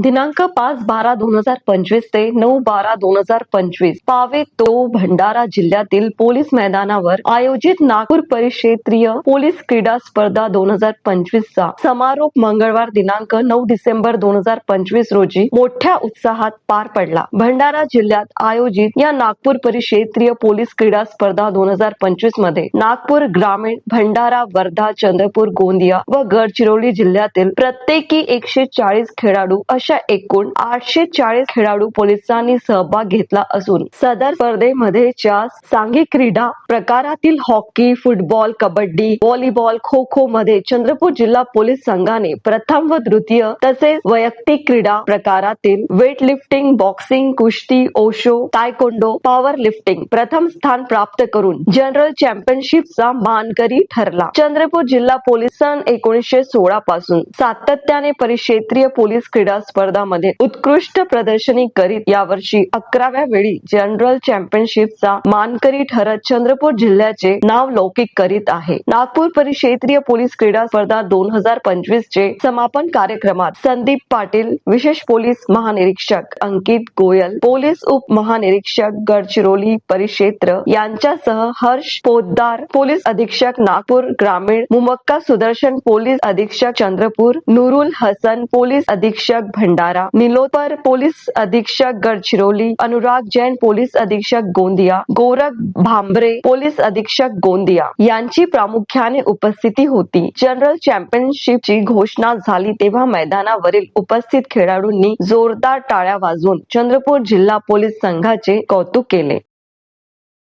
दिनांक 5/12/2025 ते 9/12/2025 पावे तो भंडारा जिल्ह्यातील पोलीस मैदानावर आयोजित नागपूर परिक्षेत्रीय पोलीस क्रीडा स्पर्धा 2025 चा समारोप मंगळवार दिनांक 9 डिसेंबर 2025 रोजी मोठ्या उत्साहात पार पडला. भंडारा जिल्ह्यात आयोजित या नागपूर परिक्षेत्रीय पोलीस क्रीडा स्पर्धा 2025 मध्ये नागपूर ग्रामीण, भंडारा, वर्धा, चंद्रपूर, गोंदिया व गडचिरोली जिल्ह्यातील प्रत्येकी 140 खेळाडू अशा एकूण 840 खेळाडू पोलिसांनी सहभाग घेतला असून सदर स्पर्धेमध्ये सांघिक क्रीडा प्रकारातील hockey, football, kabaddi, volleyball, kho kho मध्ये चंद्रपूर जिल्हा पोलीस संघाने प्रथम व द्वितीय तसेच वैयक्तिक क्रीडा प्रकारातील वेट लिफ्टिंग, बॉक्सिंग, कुस्ती, ओशो, तायकोंडो, पॉवर लिफ्टिंग प्रथम स्थान प्राप्त करून जनरल चॅम्पियनशिपचा मानकरी ठरला. चंद्रपूर जिल्हा पोलीस सन 1916 पासून सातत्याने परिक्षेत्रीय पोलीस क्रीडा स्पर्धामध्ये उत्कृष्ट प्रदर्शनी करीत यावर्षी 11व्या वेळी जनरल चॅम्पियनशिपचा मानकरी ठरत चंद्रपूर जिल्ह्याचे नाव लौकिक करीत आहे. नागपूर परिक्षेत्रीय पोलीस क्रीडा स्पर्धा 2025 चे समापन कार्यक्रमात संदीप पाटील, विशेष पोलीस महानिरीक्षक अंकित गोयल, पोलीस उपमहानिरीक्षक गडचिरोली परिक्षेत्र यांच्यासह हर्ष पोद्दार, पोलीस अधीक्षक नागपूर ग्रामीण, मुमक्का सुदर्शन, पोलीस अधीक्षक चंद्रपूर, नूरुल हसन, पोलीस अधीक्षक भंडारा, निलोत्पर, पोलीस अधीक्षक गडचिरोली, अनुराग जैन, पोलीस अधीक्षक गोंदिया, गोरख भांबरे, पोलीस अधीक्षक गोंदिया यांची प्रामुख्याने उपस्थिती होती. जनरल चॅम्पियनशिपची घोषणा झाली तेव्हा मैदानावरील उपस्थित खेळाडूंनी जोरदार टाळ्या वाजवून चंद्रपूर जिल्हा पोलीस संघाचे कौतुक केले.